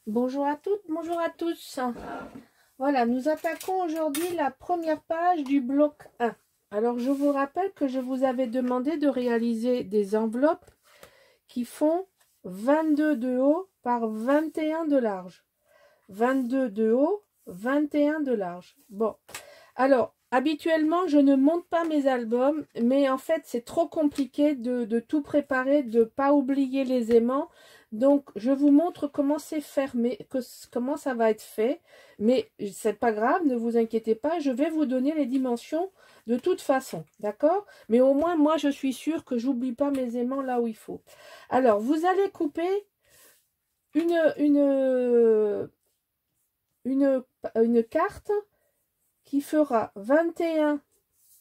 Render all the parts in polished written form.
Bonjour à toutes, bonjour à tous. Voilà, nous attaquons aujourd'hui la première page du bloc 1. Alors, je vous rappelle que je vous avais demandé de réaliser des enveloppes qui font 22 de haut par 21 de large. 22 de haut, 21 de large. Bon, alors, habituellement, je ne monte pas mes albums, mais en fait, c'est trop compliqué de tout préparer, de ne pas oublier les aimants. Donc, je vous montre comment c'est fermé, comment ça va être fait. Mais c'est pas grave, ne vous inquiétez pas, je vais vous donner les dimensions de toute façon, d'accord? Mais au moins, moi, je suis sûre que j'oublie pas mes aimants là où il faut. Alors, vous allez couper une, une, une carte qui fera 21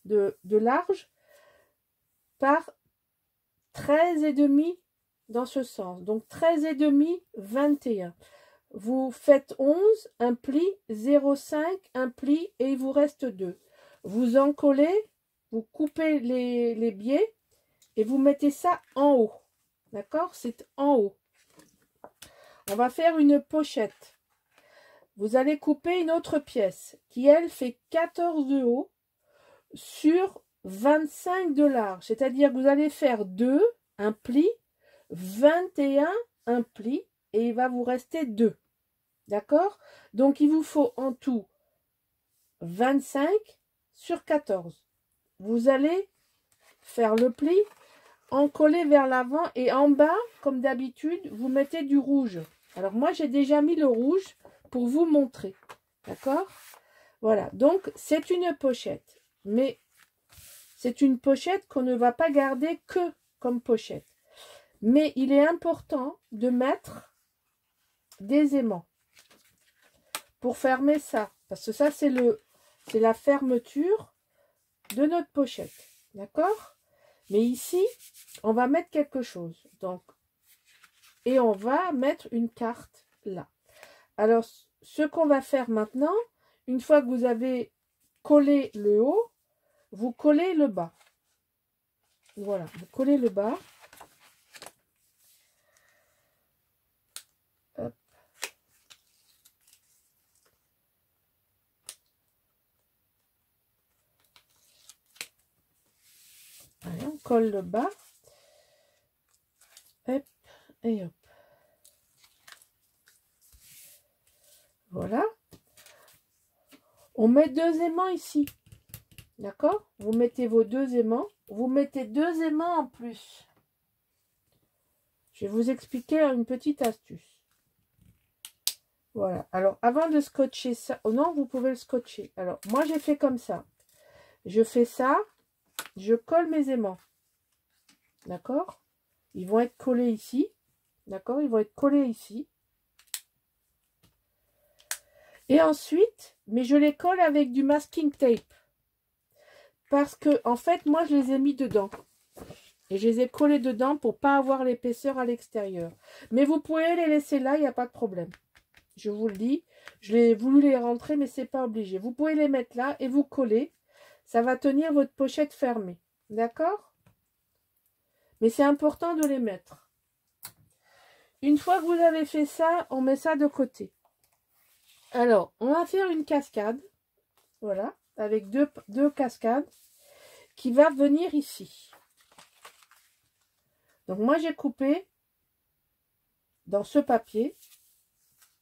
de large par 13,5 dans ce sens. Donc 13,5, 21. Vous faites 11, un pli, 0,5, un pli et il vous reste 2. Vous en collez, vous coupez les biais et vous mettez ça en haut. D'accord? C'est en haut. On va faire une pochette. Vous allez couper une autre pièce qui, elle, fait 14 de haut sur 25 de large. C'est-à-dire que vous allez faire 2, un pli, 21, un pli, et il va vous rester 2. D'accord? Donc, il vous faut en tout 25 sur 14. Vous allez faire le pli, encoller vers l'avant et en bas, comme d'habitude, vous mettez du rouge. Alors, moi, j'ai déjà mis le rouge pour vous montrer. D'accord? Voilà. Donc, c'est une pochette. Mais c'est une pochette qu'on ne va pas garder que comme pochette. Mais il est important de mettre des aimants pour fermer ça. Parce que ça, c'est la fermeture de notre pochette. D'accord? Mais ici, on va mettre quelque chose. Donc, et on va mettre une carte là. Alors, ce qu'on va faire maintenant, une fois que vous avez collé le haut, vous collez le bas. Voilà, vous collez le bas. Hop. Allez, on colle le bas. Hop et hop. Voilà. On met 2 aimants ici. D'accord? Vous mettez vos 2 aimants. Vous mettez 2 aimants en plus. Je vais vous expliquer une petite astuce. Voilà. Alors, avant de scotcher ça... Oh non, vous pouvez le scotcher. Alors, moi, j'ai fait comme ça. Je fais ça. Je colle mes aimants. D'accord? Ils vont être collés ici. D'accord? Ils vont être collés ici. Et ensuite, mais je les colle avec du masking tape. Parce que, en fait, moi, je les ai mis dedans. Et je les ai collés dedans pour ne pas avoir l'épaisseur à l'extérieur. Mais vous pouvez les laisser là, il n'y a pas de problème. Je vous le dis. Je l'ai voulu les rentrer, mais ce n'est pas obligé. Vous pouvez les mettre là et vous coller. Ça va tenir votre pochette fermée. D'accord? Mais c'est important de les mettre. Une fois que vous avez fait ça, on met ça de côté. Alors, on va faire une cascade. Voilà. Avec deux cascades qui va venir ici. Donc, moi, j'ai coupé dans ce papier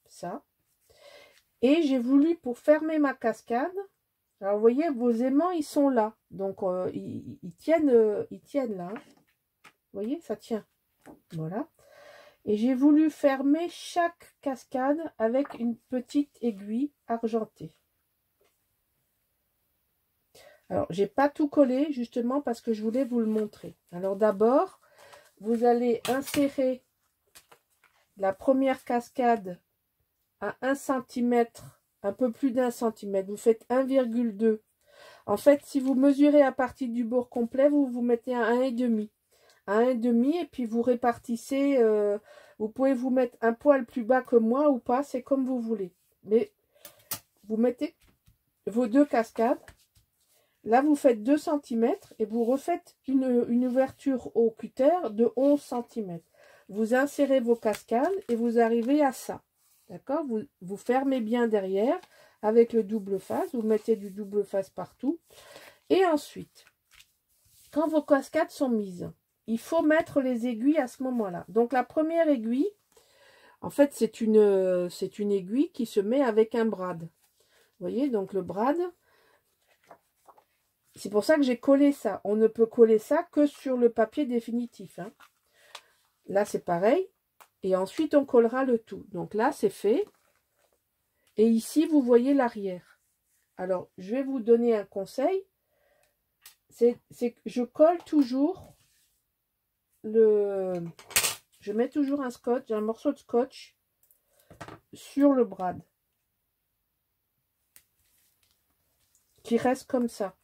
ça. Et j'ai voulu, pour fermer ma cascade, alors vous voyez, vos aimants, ils sont là. Donc, ils tiennent là. Vous voyez, ça tient. Voilà. Et j'ai voulu fermer chaque cascade avec une petite aiguille argentée. Alors, j'ai pas tout collé, justement, parce que je voulais vous le montrer. Alors, d'abord, vous allez insérer la première cascade à 1 cm, un peu plus d'1 cm. Vous faites 1,2. En fait, si vous mesurez à partir du bord complet, vous mettez à 1,5. À 1,5 et puis vous répartissez. Vous pouvez vous mettre un poil plus bas que moi ou pas, c'est comme vous voulez. Mais vous mettez vos 2 cascades. Là, vous faites 2 cm et vous refaites une ouverture au cutter de 11 cm. Vous insérez vos cascades et vous arrivez à ça. D'accord? Vous fermez bien derrière avec le double face. Vous mettez du double face partout. Et ensuite, quand vos cascades sont mises, il faut mettre les aiguilles à ce moment-là. Donc la première aiguille, en fait, c'est une aiguille qui se met avec un brad. Vous voyez, donc le brad, c'est pour ça que j'ai collé ça. On ne peut coller ça que sur le papier définitif. Hein. Là, c'est pareil. Et ensuite, on collera le tout. Donc là, c'est fait. Et ici, vous voyez l'arrière. Alors, je vais vous donner un conseil. C'est que je colle toujours je mets toujours un morceau de scotch sur le brad. Qui reste comme ça.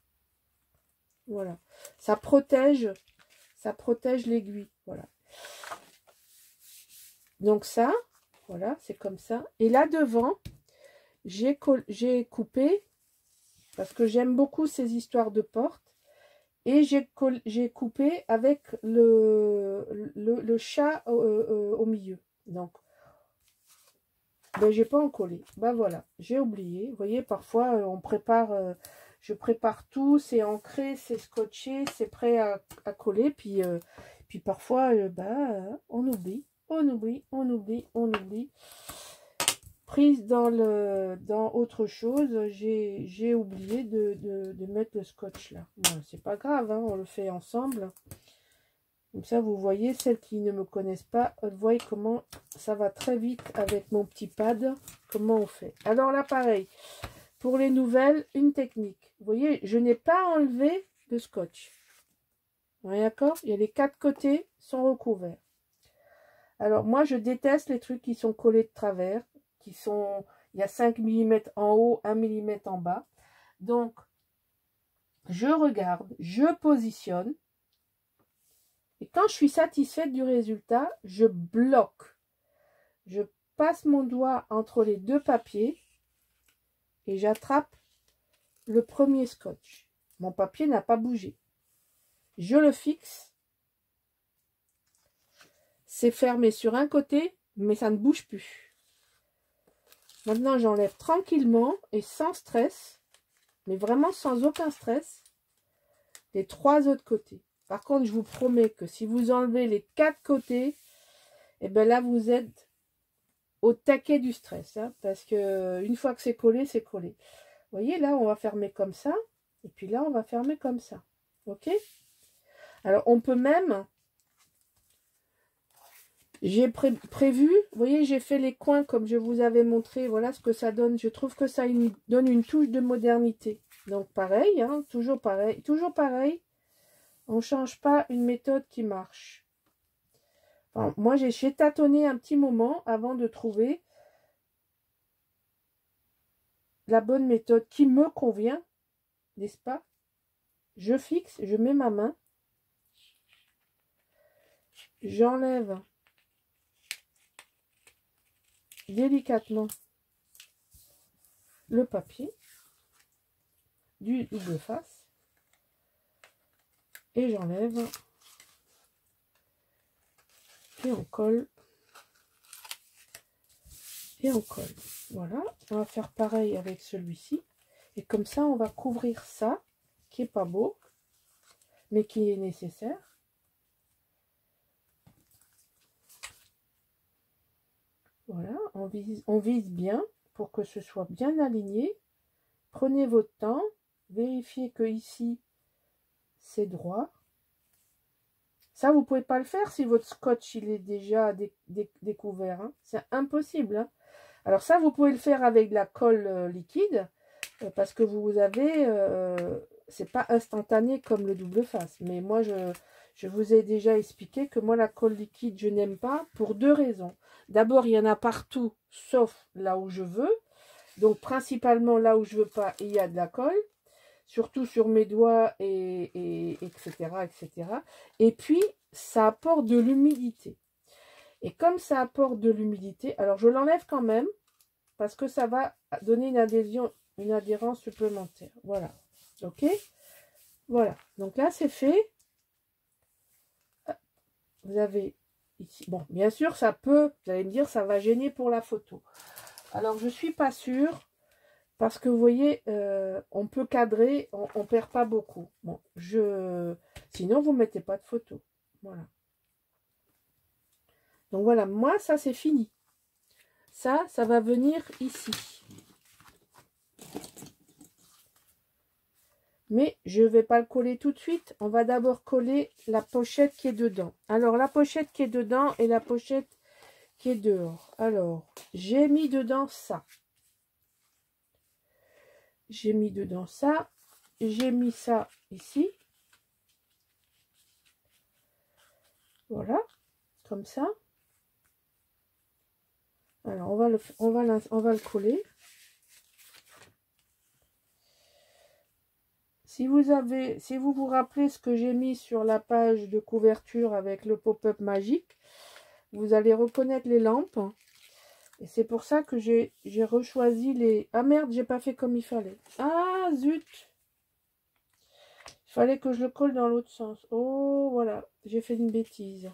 Voilà. Ça protège l'aiguille. Voilà. Donc ça, voilà, c'est comme ça. Et là devant, j'ai coupé, parce que j'aime beaucoup ces histoires de porte, et j'ai coupé avec le chat au milieu. Donc, ben, j'ai pas en collé. Ben voilà, j'ai oublié. Vous voyez, parfois, on prépare, je prépare tout, c'est ancré, c'est scotché, c'est prêt à coller. Puis parfois, ben, on oublie. On oublie. Prise dans autre chose, j'ai oublié de mettre le scotch là. Bon, c'est pas grave, hein, on le fait ensemble. Comme ça, vous voyez, celles qui ne me connaissent pas, vous voyez comment ça va très vite avec mon petit pad, comment on fait. Alors là, pareil, pour les nouvelles, une technique. Vous voyez, je n'ai pas enlevé le scotch. D'accord? Il y a les 4 côtés sont recouverts. Alors moi, je déteste les trucs qui sont collés de travers, il y a 5 mm en haut, 1 mm en bas. Donc, je regarde, je positionne. Et quand je suis satisfaite du résultat, je bloque. Je passe mon doigt entre les deux papiers et j'attrape le premier scotch. Mon papier n'a pas bougé. Je le fixe. C'est fermé sur un côté, mais ça ne bouge plus. Maintenant, j'enlève tranquillement et sans stress, mais vraiment sans aucun stress, les 3 autres côtés. Par contre, je vous promets que si vous enlevez les 4 côtés, et bien là, vous êtes au taquet du stress. Hein, parce que une fois que c'est collé, c'est collé. Vous voyez, là, on va fermer comme ça. Et puis là, on va fermer comme ça. OK? Alors, on peut même... J'ai prévu, vous voyez, j'ai fait les coins comme je vous avais montré. Voilà ce que ça donne. Je trouve que ça donne une touche de modernité. Donc, pareil, hein, toujours pareil. Toujours pareil. On ne change pas une méthode qui marche. Enfin, moi, j'ai tâtonné un petit moment avant de trouver la bonne méthode qui me convient, n'est-ce pas? Je fixe, je mets ma main. J'enlève délicatement le papier du double face et j'enlève et on colle et on colle. Voilà, on va faire pareil avec celui-ci et comme ça on va couvrir ça qui est pas beau mais qui est nécessaire. Voilà, on vise bien pour que ce soit bien aligné. Prenez votre temps, vérifiez que ici c'est droit. Ça, vous ne pouvez pas le faire si votre scotch il est déjà découvert. Hein. C'est impossible. Hein. Alors ça, vous pouvez le faire avec de la colle liquide parce que vous avez... c'est pas instantané comme le double face. Mais moi, je vous ai déjà expliqué que moi, la colle liquide, je n'aime pas pour 2 raisons. D'abord, il y en a partout, sauf là où je veux. Donc, principalement, là où je veux pas, il y a de la colle. Surtout sur mes doigts, etc., etc. Et puis, ça apporte de l'humidité. Et comme ça apporte de l'humidité, alors je l'enlève quand même, parce que ça va donner une adhérence supplémentaire. Voilà. OK? Voilà. Donc là, c'est fait. Vous avez ici. Bon, bien sûr, ça peut, vous allez me dire, ça va gêner pour la photo. Alors, je ne suis pas sûre, parce que vous voyez, on peut cadrer, on ne perd pas beaucoup. Bon, sinon, vous ne mettez pas de photo. Voilà. Donc voilà, moi, ça, c'est fini. Ça va venir ici. Mais je ne vais pas le coller tout de suite. On va d'abord coller la pochette qui est dedans. Alors, la pochette qui est dedans et la pochette qui est dehors. Alors, j'ai mis dedans ça. J'ai mis dedans ça. J'ai mis ça ici. Voilà, comme ça. Alors, on va le coller. Si vous vous rappelez ce que j'ai mis sur la page de couverture avec le pop-up magique, vous allez reconnaître les lampes. Et c'est pour ça que j'ai rechoisi les... Ah merde, j'ai pas fait comme il fallait. Ah zut! Il fallait que je le colle dans l'autre sens. Oh, voilà, j'ai fait une bêtise.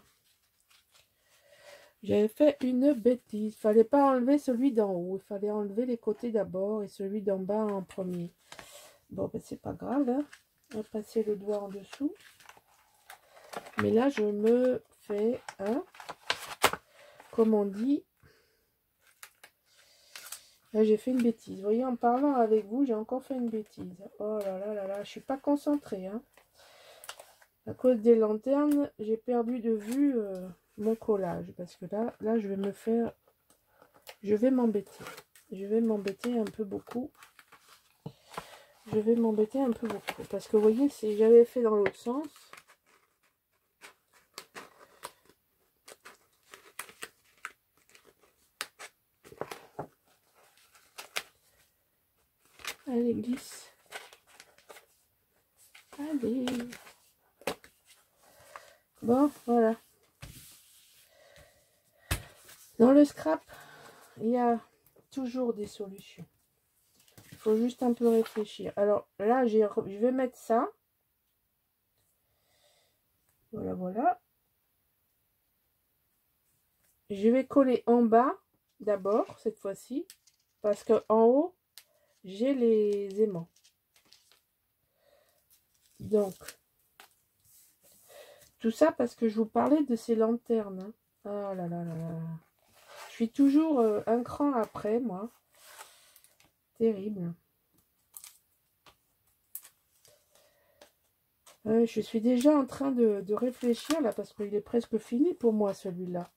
J'ai fait une bêtise. Il fallait pas enlever celui d'en haut. Il fallait enlever les côtés d'abord et celui d'en bas en premier. Bon, ben c'est pas grave. Hein. On va passer le doigt en dessous. Mais là, je me fais un... Comme on dit... Là, j'ai fait une bêtise. Vous voyez, en parlant avec vous, j'ai encore fait une bêtise. Oh là là là là, je suis pas concentrée. Hein. À cause des lanternes, j'ai perdu de vue mon collage. Parce que là, je vais me faire... Je vais m'embêter. Je vais m'embêter un peu beaucoup. Je vais m'embêter un peu beaucoup. Parce que vous voyez, si j'avais fait dans l'autre sens... Allez, glisse. Allez. Bon, voilà. Dans le scrap, il y a toujours des solutions. Il faut juste un peu réfléchir. Alors là, je vais mettre ça. Voilà, voilà. Je vais coller en bas d'abord, cette fois-ci. Parce que en haut, j'ai les aimants. Donc, tout ça parce que je vous parlais de ces lanternes. Hein. Oh là là là là. Je suis toujours un cran après, moi. Terrible. Je suis déjà en train de réfléchir là parce qu'il est presque fini pour moi celui-là.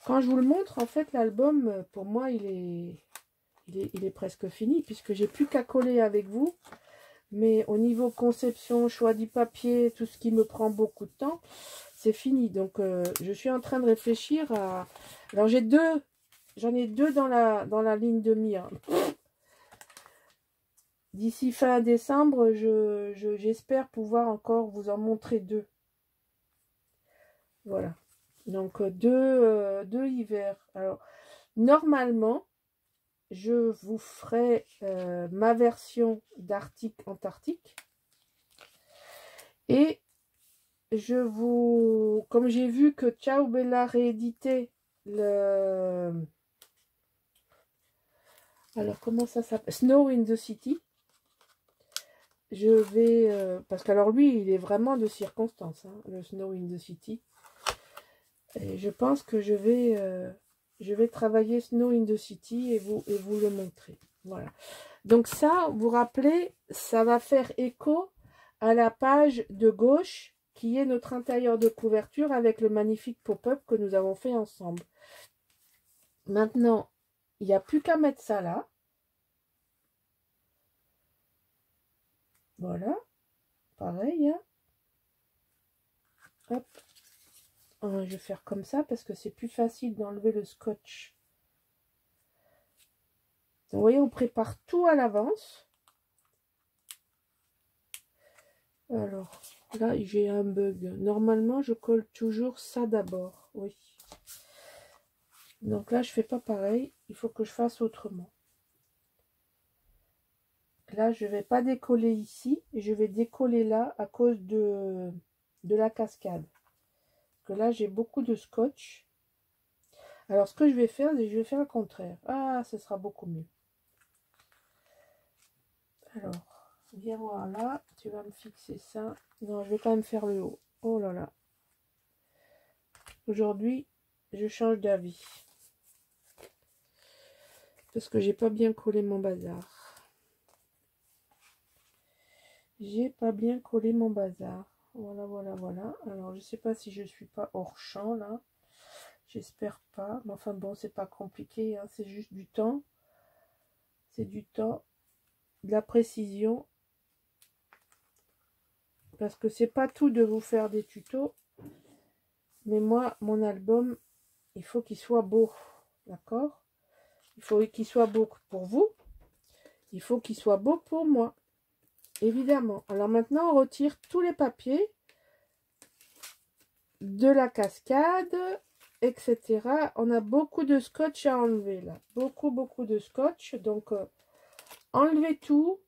Quand je vous le montre, en fait, l'album, pour moi, il est presque fini puisque j'ai plus qu'à coller avec vous. Mais au niveau conception, choix du papier, tout ce qui me prend beaucoup de temps, c'est fini. Donc, je suis en train de réfléchir à... Alors, j'en ai deux dans la ligne de mire. D'ici fin décembre, j'espère pouvoir encore vous en montrer deux. Voilà. Donc, deux hivers. Alors, normalement, je vous ferai ma version d'Arctique Antarctique. Et comme j'ai vu que Ciao Bella rééditait le... Alors, comment ça s'appelle? Snow in the City. Je vais... parce qu'alors lui, il est vraiment de circonstance, hein, le Snow in the City. Et je pense que je vais travailler Snow in the City et vous le montrer. Voilà. Donc ça, vous vous rappelez, ça va faire écho à la page de gauche qui est notre intérieur de couverture avec le magnifique pop-up que nous avons fait ensemble. Maintenant, il n'y a plus qu'à mettre ça là. Voilà. Pareil. Hein. Hop. Je vais faire comme ça parce que c'est plus facile d'enlever le scotch. Vous voyez, on prépare tout à l'avance. Alors, là, j'ai un bug. Normalement, je colle toujours ça d'abord. Oui. Donc là, je fais pas pareil. Il faut que je fasse autrement. Là, je vais pas décoller ici. Je vais décoller là à cause de la cascade. que là, j'ai beaucoup de scotch. Alors, ce que je vais faire, c'est que je vais faire le contraire. Ah, ce sera beaucoup mieux. Alors, viens voir là. Tu vas me fixer ça. Non, je vais quand même faire le haut. Oh là là. Aujourd'hui, je change d'avis. Parce que j'ai pas bien collé mon bazar. J'ai pas bien collé mon bazar. Voilà, voilà, voilà. Alors, je sais pas si je suis pas hors champ, là. J'espère pas. Mais enfin, bon, c'est pas compliqué. Hein. C'est juste du temps. C'est du temps. De la précision. Parce que c'est pas tout de vous faire des tutos. Mais moi, mon album, il faut qu'il soit beau. D'accord? Il faut qu'il soit beau pour vous. Il faut qu'il soit beau pour moi. Évidemment. Alors maintenant, on retire tous les papiers de la cascade, etc. On a beaucoup de scotch à enlever là. Beaucoup, beaucoup de scotch. Donc, enlevez tout.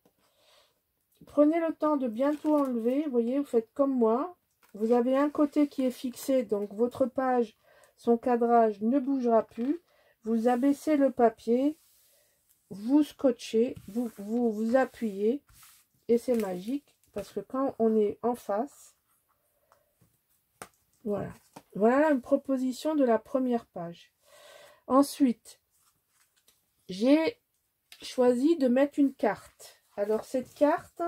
Prenez le temps de bien tout enlever. Vous voyez, vous faites comme moi. Vous avez un côté qui est fixé. Donc, votre page, son cadrage ne bougera plus. Vous abaissez le papier. Vous scotchez. Vous appuyez. Et c'est magique, parce que quand on est en face, voilà. Voilà une proposition de la première page. Ensuite, j'ai choisi de mettre une carte. Alors, cette carte,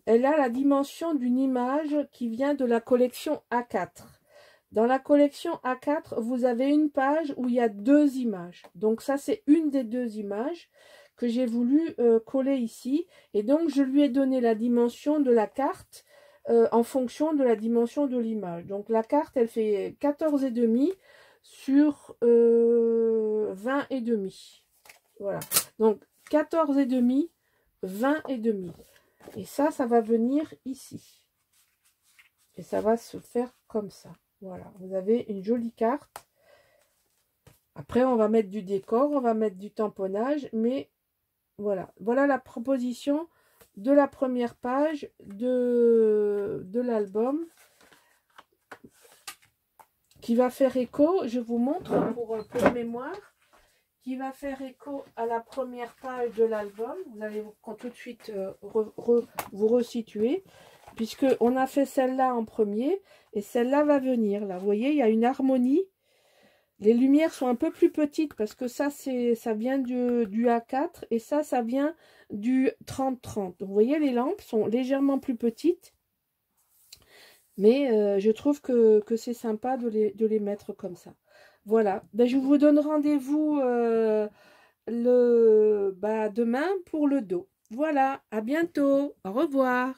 elle a la dimension d'une image qui vient de la collection A4. Dans la collection A4, vous avez une page où il y a 2 images. Donc, ça, c'est une des 2 images que j'ai voulu coller ici. Et donc, je lui ai donné la dimension de la carte en fonction de la dimension de l'image. Donc, la carte, elle fait 14,5 sur 20,5. Voilà. Donc, 14,5, 20,5. Et ça va venir ici. Et ça va se faire comme ça. Voilà. Vous avez une jolie carte. Après, on va mettre du décor, on va mettre du tamponnage, mais voilà, voilà la proposition de la première page de l'album qui va faire écho, je vous montre pour mémoire, qui va faire écho à la première page de l'album. Vous allez tout de suite vous resituer, puisque on a fait celle-là en premier et celle-là va venir. Là, vous voyez, il y a une harmonie. Les lumières sont un peu plus petites parce que ça vient du A4 et ça vient du 30-30. Donc, vous voyez, les lampes sont légèrement plus petites. Mais je trouve que c'est sympa de les mettre comme ça. Voilà. Ben, je vous donne rendez-vous demain pour le dos. Voilà. À bientôt. Au revoir.